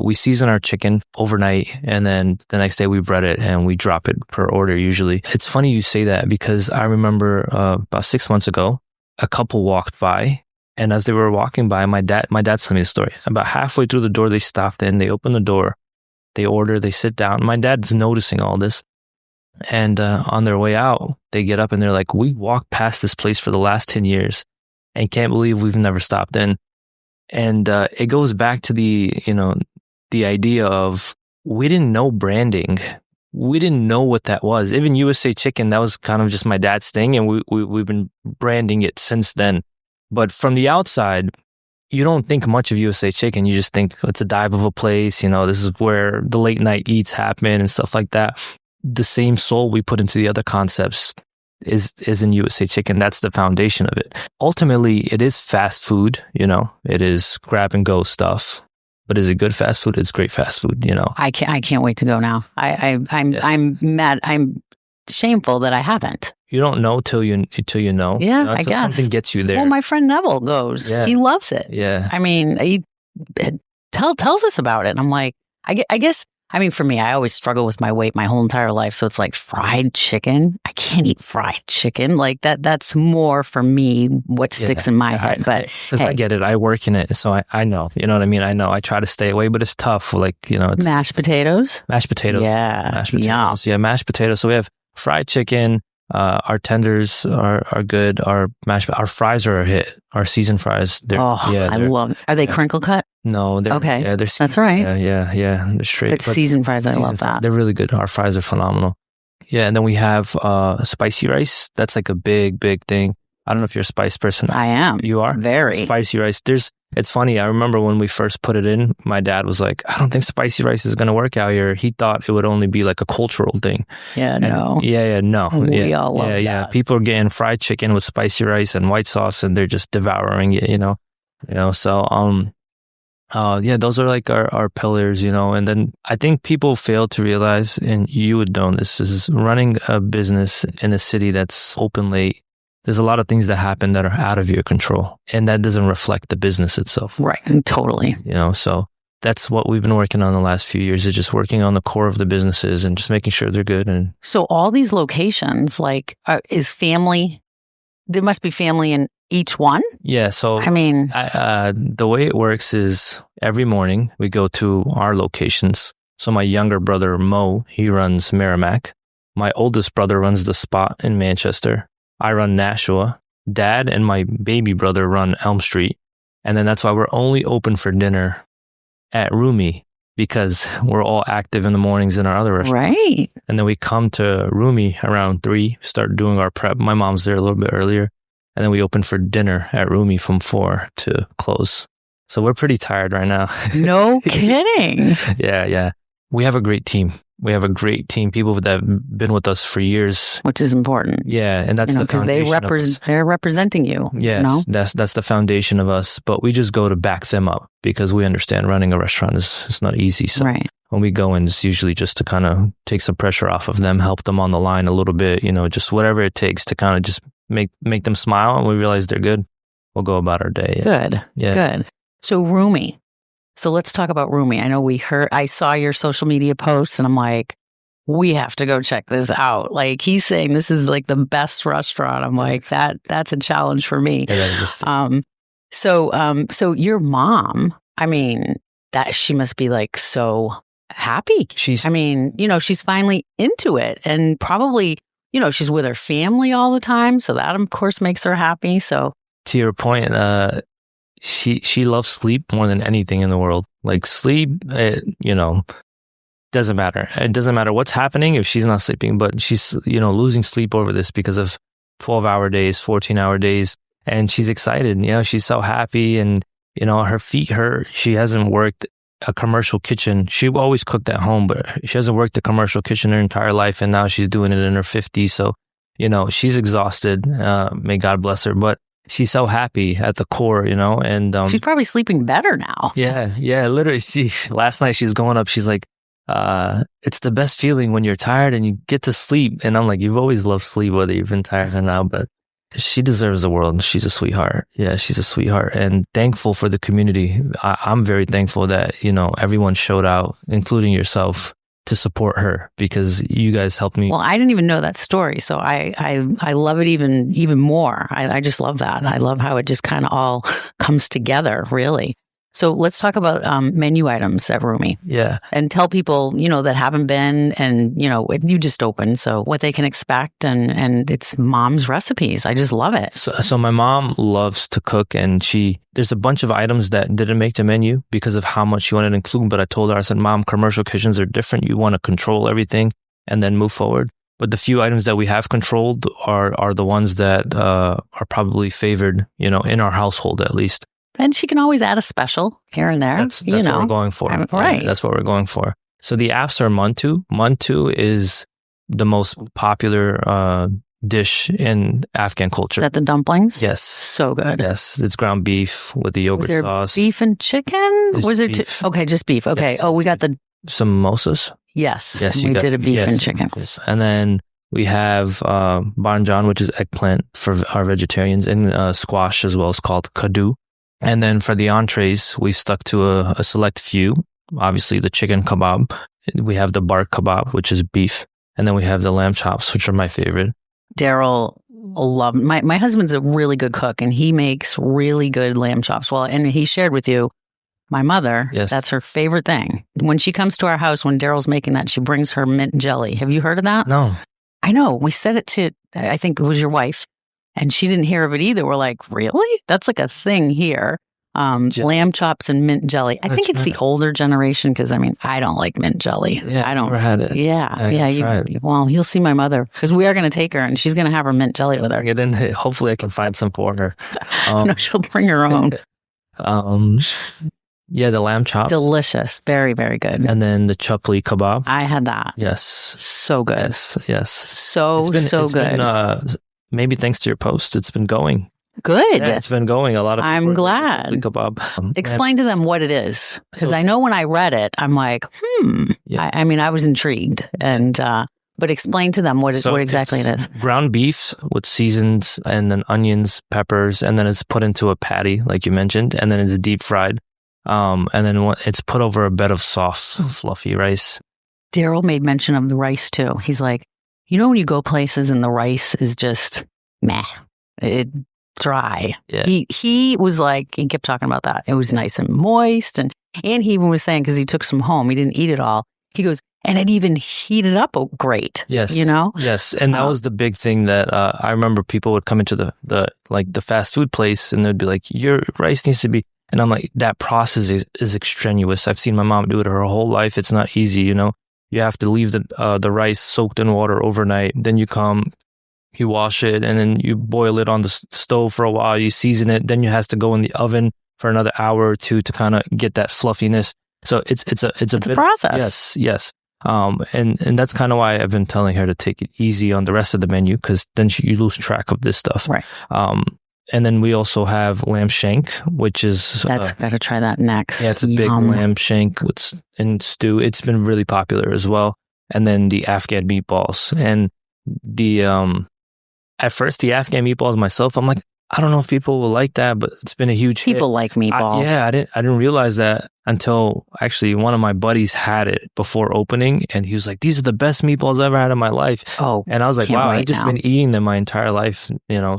[SPEAKER 2] We season our chicken overnight, and then the next day we bread it and we drop it per order usually. It's funny you say that because I remember about 6 months ago, a couple walked by, and as they were walking by, my dad's telling me the story. About halfway through the door, they stopped in, they open the door, they order, they sit down. My dad's noticing all this. And on their way out, they get up and they're like, we walked past this place for the last 10 years and can't believe we've never stopped in. And it goes back to the idea of we didn't know branding. We didn't know what that was. Even USA Chicken, that was kind of just my dad's thing. And we've been branding it since then. But from the outside, you don't think much of USA Chicken. You just think it's a dive of a place. This is where the late night eats happen and stuff like that. The same soul we put into the other concepts is in USA Chicken. That's the foundation of it. Ultimately, it is fast food, it is grab and go stuff. But is it good fast food? It's great fast food,
[SPEAKER 1] I can't wait to go now. I'm mad. I'm shameful that I haven't.
[SPEAKER 2] You don't know till you know.
[SPEAKER 1] Yeah, I guess.
[SPEAKER 2] Something gets you there.
[SPEAKER 1] Well, my friend Neville goes. Yeah. He loves it.
[SPEAKER 2] Yeah.
[SPEAKER 1] I mean, he tells us about it. And I'm like, I guess. I mean, for me, I always struggle with my weight my whole entire life. So it's like fried chicken. I can't eat fried chicken. Like that's more for me what sticks in my head. But
[SPEAKER 2] I get it. I work in it. So I know. You know what I mean? I know. I try to stay away, but it's tough. Like, it's
[SPEAKER 1] mashed potatoes.
[SPEAKER 2] Mashed potatoes.
[SPEAKER 1] Yeah.
[SPEAKER 2] Mashed potatoes. Yeah, mashed potatoes. So we have fried chicken. Our tenders are good. Our fries are a hit. Our seasoned fries.
[SPEAKER 1] I love it. Are they crinkle cut?
[SPEAKER 2] No, they're
[SPEAKER 1] okay.
[SPEAKER 2] Yeah,
[SPEAKER 1] that's right.
[SPEAKER 2] Yeah. They're straight.
[SPEAKER 1] But seasoned fries, I love that.
[SPEAKER 2] They're really good. Our fries are phenomenal. Yeah, and then we have spicy rice. That's like a big thing. I don't know if you're a spice person.
[SPEAKER 1] I am.
[SPEAKER 2] You are?
[SPEAKER 1] Very.
[SPEAKER 2] Spicy rice. It's funny. I remember when we first put it in, my dad was like, I don't think spicy rice is going to work out here. He thought it would only be like a cultural thing.
[SPEAKER 1] Yeah, no.
[SPEAKER 2] No.
[SPEAKER 1] We all love that.
[SPEAKER 2] Yeah. People are getting fried chicken with spicy rice and white sauce, and they're just devouring it, So, those are like our pillars, and then I think people fail to realize, and you would know this, is running a business in a city that's open late. There's a lot of things that happen that are out of your control, and that doesn't reflect the business itself.
[SPEAKER 1] Right. Totally.
[SPEAKER 2] So that's what we've been working on the last few years, is just working on the core of the businesses and just making sure they're good. And
[SPEAKER 1] so all these locations, is family, there must be family in each one?
[SPEAKER 2] Yeah. So,
[SPEAKER 1] I mean,
[SPEAKER 2] the way it works is every morning we go to our locations. So my younger brother, Mo, he runs Merrimack. My oldest brother runs the Spot in Manchester. I run Nashua. Dad and my baby brother run Elm Street. And then that's why we're only open for dinner at Rumi, because we're all active in the mornings in our other restaurants.
[SPEAKER 1] Right.
[SPEAKER 2] And then we come to Rumi around 3, start doing our prep. My mom's there a little bit earlier. And then we open for dinner at Rumi from 4 to close. So we're pretty tired right now.
[SPEAKER 1] No kidding.
[SPEAKER 2] Yeah. We have a great team. People that have been with us for years.
[SPEAKER 1] Which is important.
[SPEAKER 2] Yeah, and that's the foundation
[SPEAKER 1] because they're representing you.
[SPEAKER 2] Yes, that's the foundation of us. But we just go to back them up because we understand running a restaurant is not easy. So when we go in, it's usually just to kind of take some pressure off of them, help them on the line a little bit, just whatever it takes to kind of just make them smile. And we realize they're good, we'll go about our day.
[SPEAKER 1] Good. So Rumi. So let's talk about Rumi. I know I saw your social media posts and I'm like, we have to go check this out. Like he's saying this is like the best restaurant. I'm like, that's a challenge for me.
[SPEAKER 2] Yeah, that is
[SPEAKER 1] so your mom, I mean, that she must be like so happy. She's finally into it and probably, she's with her family all the time. So that of course makes her happy. So
[SPEAKER 2] to your point, she loves sleep more than anything in the world. Like sleep, doesn't matter. It doesn't matter what's happening if she's not sleeping, but she's, losing sleep over this because of 12-hour days, 14-hour days. And she's excited. She's so happy. And, her feet hurt. She hasn't worked a commercial kitchen. She always cooked at home, but she hasn't worked a commercial kitchen her entire life. And now she's doing it in her 50s. So, she's exhausted. May God bless her. But she's so happy at the core, and
[SPEAKER 1] she's probably sleeping better now.
[SPEAKER 2] Yeah. Literally, last night she's going up. She's like, it's the best feeling when you're tired and you get to sleep. And I'm like, you've always loved sleep, whether you've been tired or not. But she deserves the world. She's a sweetheart. Yeah, she's a sweetheart, and thankful for the community. I'm very thankful that everyone showed out, including yourself, to support her because you guys helped me.
[SPEAKER 1] Well, I didn't even know that story, so I love it even more. I just love that. I love how it just kind of all comes together, really. So let's talk about menu items at Rumi.
[SPEAKER 2] Yeah.
[SPEAKER 1] And tell people, that haven't been and, you just opened, so what they can expect and it's mom's recipes. I just love it.
[SPEAKER 2] So my mom loves to cook and there's a bunch of items that didn't make the menu because of how much she wanted to include. But I told her, I said, Mom, commercial kitchens are different. You want to control everything and then move forward. But the few items that we have controlled are the ones that are probably favored, in our household at least.
[SPEAKER 1] And she can always add a special here and there.
[SPEAKER 2] That's what we're going for.
[SPEAKER 1] Right.
[SPEAKER 2] Yeah, that's what we're going for. So the apps are mantu. Mantu is the most popular dish in Afghan culture.
[SPEAKER 1] Is that the dumplings?
[SPEAKER 2] Yes.
[SPEAKER 1] So good.
[SPEAKER 2] Yes. It's ground beef with the yogurt sauce.
[SPEAKER 1] Beef and chicken?
[SPEAKER 2] Was
[SPEAKER 1] there
[SPEAKER 2] beef.
[SPEAKER 1] Okay, just beef. Okay.
[SPEAKER 2] Yes,
[SPEAKER 1] we got the
[SPEAKER 2] samosas.
[SPEAKER 1] Yes. We did a beef and chicken.
[SPEAKER 2] Yes. And then we have banjan, which is eggplant for our vegetarians, and squash as well. It's called kadu. And then for the entrees, we stuck to a select few. Obviously, the chicken kebab. We have the bark kebab, which is beef. And then we have the lamb chops, which are my favorite.
[SPEAKER 1] Daryl loved my husband's a really good cook, and he makes really good lamb chops. Well, and he shared with you, my mother, that's her favorite thing. When she comes to our house, when Daryl's making that, she brings her mint jelly. Have you heard of that?
[SPEAKER 2] No.
[SPEAKER 1] I know. We said it to, I think it was your wife. And she didn't hear of it either. We're like, really? That's like a thing here. Lamb chops and mint jelly. I think it's the older generation because, I don't like mint jelly.
[SPEAKER 2] Yeah,
[SPEAKER 1] I don't.
[SPEAKER 2] Never had it.
[SPEAKER 1] Yeah. Well, you'll see my mother because we are going to take her and she's going to have her mint jelly with her.
[SPEAKER 2] Get in there. Hopefully I can find some for her.
[SPEAKER 1] No, she'll bring her own.
[SPEAKER 2] Yeah, the lamb chops.
[SPEAKER 1] Delicious. Very, very good.
[SPEAKER 2] And then the chapli kebab.
[SPEAKER 1] I had that.
[SPEAKER 2] Yes.
[SPEAKER 1] So good.
[SPEAKER 2] Yes.
[SPEAKER 1] So good.
[SPEAKER 2] Maybe thanks to your post, it's been going.
[SPEAKER 1] Good.
[SPEAKER 2] Yeah, it's been going. A lot of.
[SPEAKER 1] I'm glad.
[SPEAKER 2] Kebab.
[SPEAKER 1] Explain to them what it is, because I know when I read it, I'm like, Yeah. I was intrigued, and but explain to them what exactly it is.
[SPEAKER 2] Ground beef with seasons, and then onions, peppers, and then it's put into a patty, like you mentioned, and then it's deep fried, and then it's put over a bed of soft, fluffy rice.
[SPEAKER 1] Daryl made mention of the rice too. He's like, when you go places and the rice is just meh, it dry.
[SPEAKER 2] Yeah.
[SPEAKER 1] He was like, he kept talking about that. It was nice and moist, and he even was saying because he took some home, he didn't eat it all. He goes, and it even heated up great.
[SPEAKER 2] Yes, Yes, and that was the big thing that I remember. People would come into the fast food place and they'd be like, "Your rice needs to be," and I'm like, that process is extraneous. I've seen my mom do it her whole life. It's not easy, You have to leave the rice soaked in water overnight. Then you wash it, and then you boil it on the stove for a while. You season it. Then it has to go in the oven for another hour or two to kind of get that fluffiness. So it's a
[SPEAKER 1] process.
[SPEAKER 2] Yes. And that's kind of why I've been telling her to take it easy on the rest of the menu, because then you lose track of this stuff.
[SPEAKER 1] Right.
[SPEAKER 2] And then we also have lamb shank, which is
[SPEAKER 1] gotta try that next.
[SPEAKER 2] Yeah, it's a big lamb shank in stew. It's been really popular as well. And then the Afghan meatballs, and the at first the Afghan meatballs myself, I'm like, I don't know if people will like that, but it's been a huge hit.
[SPEAKER 1] People like meatballs.
[SPEAKER 2] I didn't realize that until actually one of my buddies had it before opening, and he was like, "These are the best meatballs I've ever had in my life."
[SPEAKER 1] Oh,
[SPEAKER 2] and I was like, "Wow, I've just been eating them my entire life,"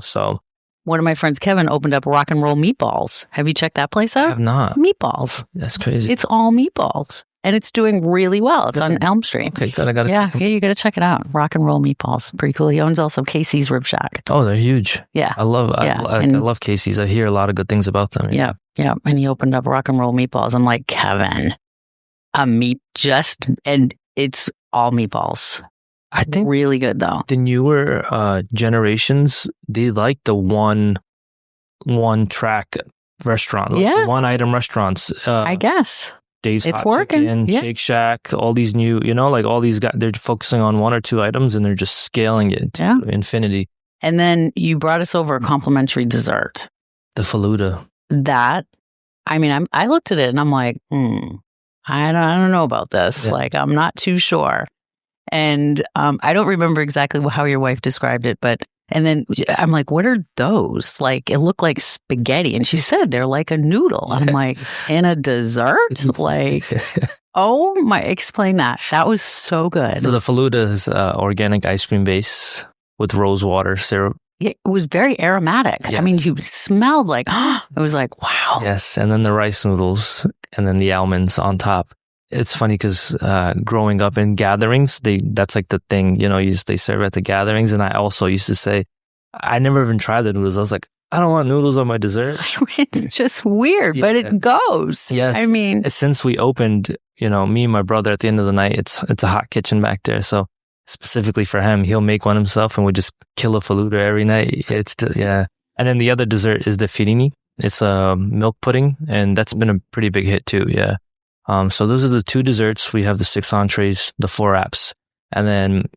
[SPEAKER 2] So
[SPEAKER 1] one of my friends, Kevin, opened up Rock and Roll Meatballs. Have you checked that place out?
[SPEAKER 2] I have not.
[SPEAKER 1] Meatballs.
[SPEAKER 2] That's crazy.
[SPEAKER 1] It's all meatballs. And it's doing really well. It's on Elm Street.
[SPEAKER 2] Okay, good. I got to check.
[SPEAKER 1] Yeah, you got to check it out. Rock and Roll Meatballs. Pretty cool. He owns also Casey's Rib Shack.
[SPEAKER 2] Oh, they're huge.
[SPEAKER 1] Yeah.
[SPEAKER 2] I love Casey's. I hear a lot of good things about them.
[SPEAKER 1] Yeah. And he opened up Rock and Roll Meatballs. I'm like, Kevin, and it's all meatballs.
[SPEAKER 2] I think
[SPEAKER 1] really good though.
[SPEAKER 2] The newer generations, they like the one track restaurant, like one item restaurants.
[SPEAKER 1] I guess.
[SPEAKER 2] Dave's
[SPEAKER 1] it's
[SPEAKER 2] Hot
[SPEAKER 1] working.
[SPEAKER 2] Chicken, Shake Shack, all these new, like all these guys, they're focusing on one or two items and they're just scaling it to infinity.
[SPEAKER 1] And then you brought us over a complimentary dessert.
[SPEAKER 2] The Faluda.
[SPEAKER 1] I looked at it and I'm like, I don't know about this. Yeah. Like, I'm not too sure. And I don't remember exactly how your wife described it, and then I'm like, what are those? Like, it looked like spaghetti. And she said they're like a noodle. I'm like, in a dessert? Like, oh my, explain that. That was so good.
[SPEAKER 2] So the Faluda is organic ice cream base with rose water syrup.
[SPEAKER 1] It was very aromatic. Yes. I mean, you smelled like, it was like, wow.
[SPEAKER 2] Yes. And then the rice noodles and then the almonds on top. It's funny because growing up in gatherings, that's like the thing, they serve at the gatherings. And I also used to say, I never even tried the noodles. I was like, I don't want noodles on my dessert.
[SPEAKER 1] It's just weird, but it goes.
[SPEAKER 2] Yes.
[SPEAKER 1] I mean,
[SPEAKER 2] since we opened, me and my brother at the end of the night, it's a hot kitchen back there. So specifically for him, he'll make one himself and we just kill a Faluda every night. And then the other dessert is the firini. It's a milk pudding, and that's been a pretty big hit too. Yeah. So those are the two desserts. We have the 6 entrees, the 4 apps. And then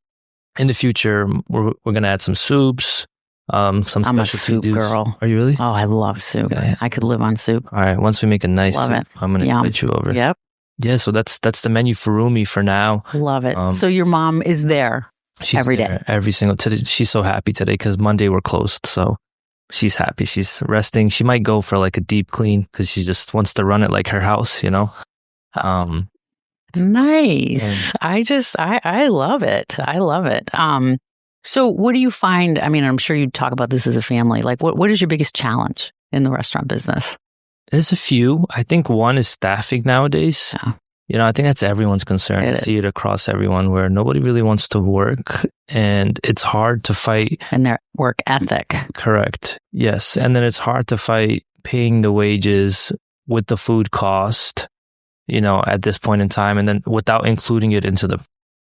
[SPEAKER 2] in the future, we're going to add some soups, some specialty.
[SPEAKER 1] I'm a soup girl.
[SPEAKER 2] Are you really?
[SPEAKER 1] Oh, I love soup. Okay. I could live on soup.
[SPEAKER 2] All right. Once we make a nice soup, I'm going to invite you over.
[SPEAKER 1] Yep.
[SPEAKER 2] Yeah. So that's the menu for Rumi for now.
[SPEAKER 1] Love it. So your mom is there every day?
[SPEAKER 2] Every single today. She's so happy today because Monday we're closed. So she's happy. She's resting. She might go for like a deep clean because she just wants to run it like her house,
[SPEAKER 1] Nice. I love it. I love it. So what do you find? I mean, I'm sure you talk about this as a family. Like, what is your biggest challenge in the restaurant business?
[SPEAKER 2] There's a few. I think one is staffing nowadays. Yeah. I think that's everyone's concern. I see it across everyone where nobody really wants to work and it's hard to fight.
[SPEAKER 1] And their work ethic.
[SPEAKER 2] Correct. Yes. And then it's hard to fight paying the wages with the food cost, at this point in time, and then without including it into the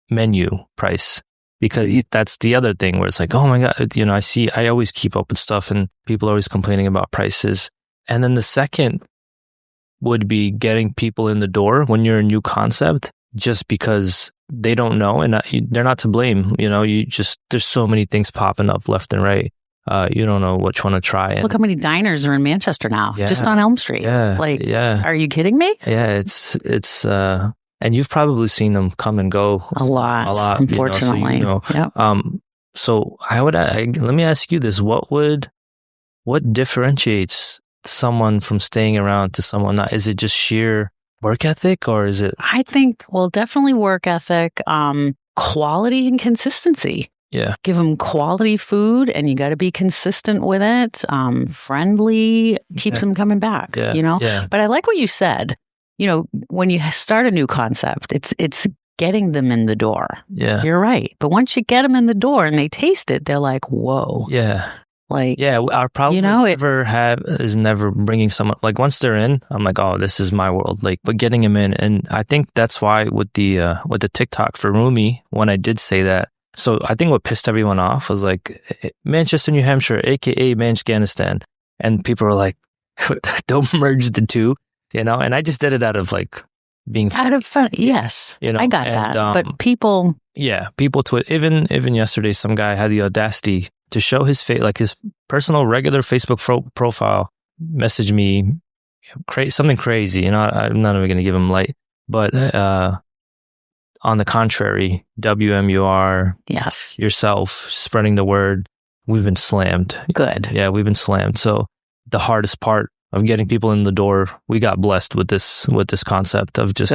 [SPEAKER 2] menu price, because that's the other thing where it's like, oh my God, I always keep up with stuff and people are always complaining about prices. And then the second would be getting people in the door when you're a new concept, just because they don't know and they're not to blame. There's so many things popping up left and right. You don't know which one to try.
[SPEAKER 1] Look how many diners are in Manchester now, just on Elm Street.
[SPEAKER 2] Yeah.
[SPEAKER 1] Are you kidding me?
[SPEAKER 2] Yeah, it's and you've probably seen them come and go
[SPEAKER 1] a lot, unfortunately.
[SPEAKER 2] So let me ask you this: what differentiates someone from staying around to someone not? Is it just sheer work ethic, or is it? I
[SPEAKER 1] think, definitely work ethic, quality and consistency.
[SPEAKER 2] Yeah.
[SPEAKER 1] Give them quality food and you got to be consistent with it. Friendly, keeps them coming back,
[SPEAKER 2] Yeah.
[SPEAKER 1] But I like what you said, when you start a new concept, it's getting them in the door.
[SPEAKER 2] Yeah.
[SPEAKER 1] You're right. But once you get them in the door and they taste it, they're like, whoa.
[SPEAKER 2] Yeah.
[SPEAKER 1] Like,
[SPEAKER 2] our problem is never bringing someone, like once they're in, I'm like, oh, this is my world. Like, but getting them in. And I think that's why with the TikTok for Rumi, when I did say that, so I think what pissed everyone off was like Manchester, New Hampshire, aka Manchganistan, and people were like, Don't merge the two, and I just did it out of like being
[SPEAKER 1] out of fun. Yes, I got that. But people,
[SPEAKER 2] people even yesterday, some guy had the audacity to show his face, like his personal regular Facebook profile, message me something crazy. I'm not even going to give him light, but on the contrary, WMUR,
[SPEAKER 1] yes,
[SPEAKER 2] yourself spreading the word. We've been slammed.
[SPEAKER 1] Good.
[SPEAKER 2] Yeah, we've been slammed. So the hardest part of getting people in the door, we got blessed with this concept of just,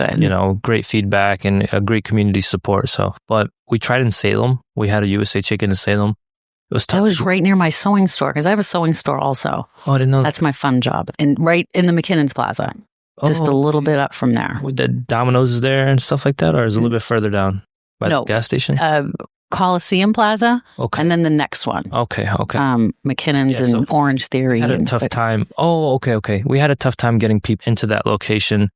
[SPEAKER 2] great feedback and a great community support. So, but we tried in Salem. We had a USA Chicken in Salem. It was tough.
[SPEAKER 1] That was right near my sewing store because I have a sewing store also.
[SPEAKER 2] Oh, I didn't know.
[SPEAKER 1] That's my fun job. And right in the McKinnon's Plaza. Just a little bit up from there.
[SPEAKER 2] The Domino's is there and stuff like that, or is it a little bit further down by the gas station?
[SPEAKER 1] Coliseum Plaza,
[SPEAKER 2] okay,
[SPEAKER 1] and then the next one.
[SPEAKER 2] Okay.
[SPEAKER 1] McKinnon's and Orange Theory.
[SPEAKER 2] Had a tough time. Oh, okay. We had a tough time getting people into that location.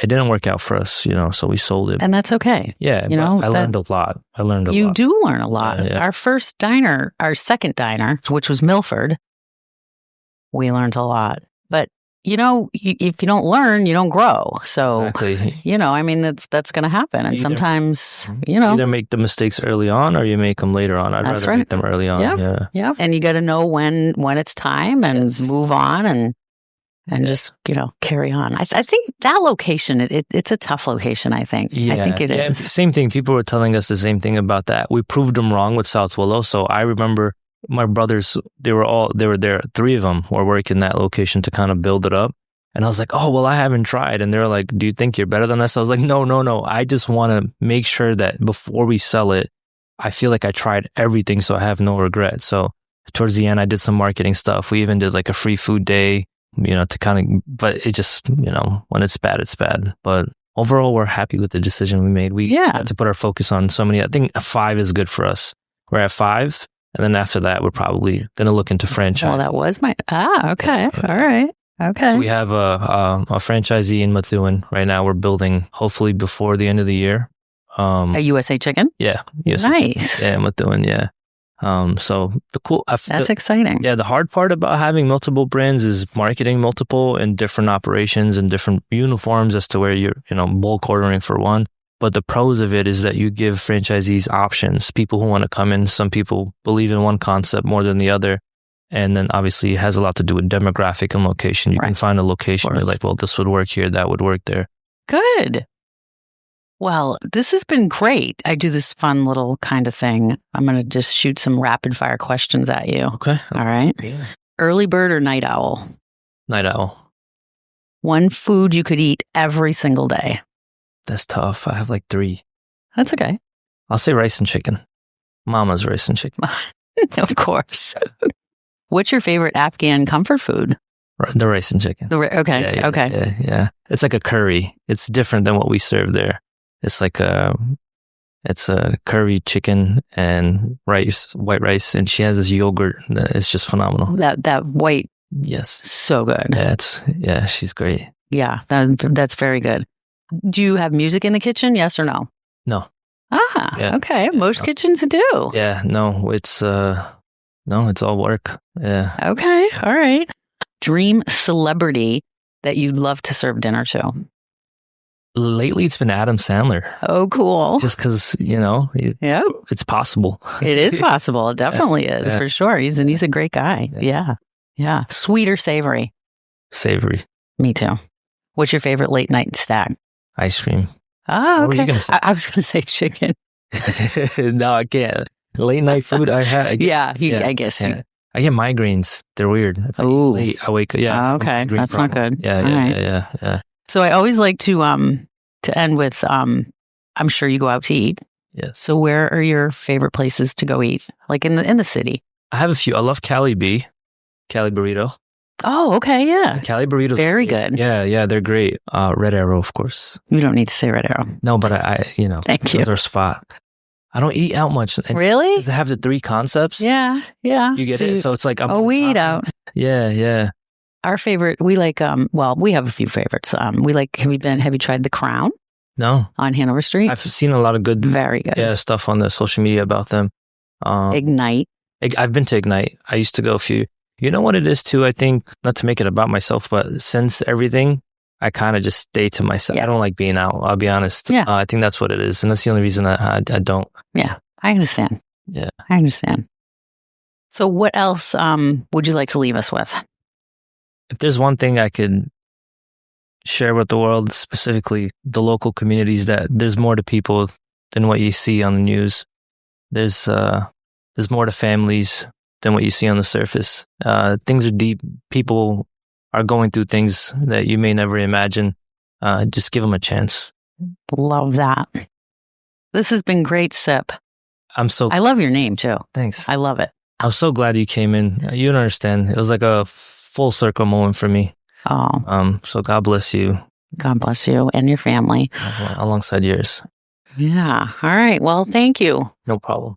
[SPEAKER 2] It didn't work out for us, so we sold it.
[SPEAKER 1] And that's okay.
[SPEAKER 2] Yeah, I learned a lot.
[SPEAKER 1] You do learn a lot.
[SPEAKER 2] Yeah.
[SPEAKER 1] Our second diner, which was Milford, we learned a lot. But if you don't learn, you don't grow. So,
[SPEAKER 2] exactly.
[SPEAKER 1] That's going to happen. And sometimes,
[SPEAKER 2] you either make the mistakes early on or you make them later on. I'd rather make them early on.
[SPEAKER 1] Yeah. And you got to know when it's time and move on and just, carry on. I think that location, it's a tough location, I think.
[SPEAKER 2] Yeah.
[SPEAKER 1] I think it is.
[SPEAKER 2] Same thing. People were telling us the same thing about that. We proved them wrong with South Willow. So I remember my brothers, they were there. 3 of them were working that location to kind of build it up. And I was like, oh, well, I haven't tried. And they're like, do you think you're better than us? I was like, no. I just want to make sure that before we sell it, I feel like I tried everything so I have no regret. So towards the end, I did some marketing stuff. We even did like a free food day, to kind of, but it just, when it's bad, it's bad. But overall, we're happy with the decision we made. We had to put our focus on so many. I think 5 is good for us. We're at 5. And then after that, we're probably going to look into franchise.
[SPEAKER 1] Well, that was okay. All right. Okay.
[SPEAKER 2] So we have a franchisee in Methuen right now. We're building hopefully before the end of the year.
[SPEAKER 1] A USA Chicken?
[SPEAKER 2] Yeah. USA
[SPEAKER 1] nice.
[SPEAKER 2] Chicken. Yeah, Methuen, yeah. So
[SPEAKER 1] that's exciting.
[SPEAKER 2] Yeah, the hard part about having multiple brands is marketing multiple and different operations and different uniforms as to where you're, bulk ordering for one. But the pros of it is that you give franchisees options, people who want to come in. Some people believe in one concept more than the other. And then obviously it has a lot to do with demographic and location. You can find a location, you're like, well, this would work here, that would work there.
[SPEAKER 1] Good. Well, this has been great. I do this fun little kind of thing. I'm going to just shoot some rapid fire questions at you.
[SPEAKER 2] Okay.
[SPEAKER 1] All right.
[SPEAKER 2] Yeah.
[SPEAKER 1] Early bird or night owl?
[SPEAKER 2] Night owl.
[SPEAKER 1] One food you could eat every single day?
[SPEAKER 2] That's tough. I have like 3.
[SPEAKER 1] That's okay.
[SPEAKER 2] I'll say rice and chicken. Mama's rice and chicken.
[SPEAKER 1] Of course. What's your favorite Afghan comfort food?
[SPEAKER 2] The rice and chicken.
[SPEAKER 1] Okay.
[SPEAKER 2] Yeah. It's like a curry. It's different than what we serve there. It's like it's a curry chicken and rice, white rice, and she has this yogurt. It's just phenomenal.
[SPEAKER 1] That white.
[SPEAKER 2] Yes.
[SPEAKER 1] So good.
[SPEAKER 2] Yeah, she's great.
[SPEAKER 1] Yeah, that's very good. Do you have music in the kitchen? Yes or no?
[SPEAKER 2] No.
[SPEAKER 1] Okay. Most kitchens do.
[SPEAKER 2] Yeah, no, it's all work. Yeah.
[SPEAKER 1] Okay. All right. Dream celebrity that you'd love to serve dinner to?
[SPEAKER 2] Lately, it's been Adam Sandler.
[SPEAKER 1] Oh, cool.
[SPEAKER 2] Just because, it's possible.
[SPEAKER 1] It is possible. It definitely is, for sure. He's a great guy. Yeah. Sweet or savory?
[SPEAKER 2] Savory.
[SPEAKER 1] Me too. What's your favorite late night snack?
[SPEAKER 2] Ice cream.
[SPEAKER 1] Oh, okay.
[SPEAKER 2] What were you gonna say?
[SPEAKER 1] I was going to say chicken.
[SPEAKER 2] No, I can't. Late night food, I guess.
[SPEAKER 1] Yeah.
[SPEAKER 2] I get migraines. They're weird.
[SPEAKER 1] Oh,
[SPEAKER 2] I wake up. Yeah.
[SPEAKER 1] Okay. That's not good.
[SPEAKER 2] Yeah.
[SPEAKER 1] So I always like to end with I'm sure you go out to eat.
[SPEAKER 2] Yes.
[SPEAKER 1] So where are your favorite places to go eat? Like in the city?
[SPEAKER 2] I have a few. I love Cali Burrito.
[SPEAKER 1] Oh, okay, yeah.
[SPEAKER 2] Cali Burrito.
[SPEAKER 1] Very good.
[SPEAKER 2] Yeah, they're great. Red Arrow, of course.
[SPEAKER 1] You don't need to say Red Arrow.
[SPEAKER 2] No, but I
[SPEAKER 1] Thank you.
[SPEAKER 2] Those are spot. I don't eat out much. And
[SPEAKER 1] really?
[SPEAKER 2] Does it have the 3 conceps?
[SPEAKER 1] Yeah.
[SPEAKER 2] You get it? So it's like...
[SPEAKER 1] we eat out.
[SPEAKER 2] Yeah.
[SPEAKER 1] Our favorite, we like, we have a few favorites. We like, have you tried The Crown?
[SPEAKER 2] No.
[SPEAKER 1] On Hanover Street?
[SPEAKER 2] I've seen a lot of good...
[SPEAKER 1] Very good.
[SPEAKER 2] Stuff on the social media about them.
[SPEAKER 1] Ignite.
[SPEAKER 2] I've been to Ignite. I used to go a few... You know what it is too? I think, not to make it about myself, but since everything, I kind of just stay to myself. I don't like being out. I'll be honest.
[SPEAKER 1] Yeah.
[SPEAKER 2] I think that's what it is. And that's the only reason I don't.
[SPEAKER 1] Yeah, I understand.
[SPEAKER 2] Yeah.
[SPEAKER 1] I understand. So what else would you like to leave us with?
[SPEAKER 2] If there's one thing I could share with the world, specifically the local communities, that there's more to people than what you see on the news. There's more to families than what you see on the surface. Things are deep. People are going through things that you may never imagine. Just give them a chance.
[SPEAKER 1] Love that. This has been great, Sip. I love your name too.
[SPEAKER 2] Thanks.
[SPEAKER 1] I love it.
[SPEAKER 2] I'm so glad you came in. You don't understand. It was like a full circle moment for me.
[SPEAKER 1] Oh.
[SPEAKER 2] So God bless you.
[SPEAKER 1] God bless you and your family.
[SPEAKER 2] Alongside yours.
[SPEAKER 1] Yeah. All right. Well, thank you.
[SPEAKER 2] No problem.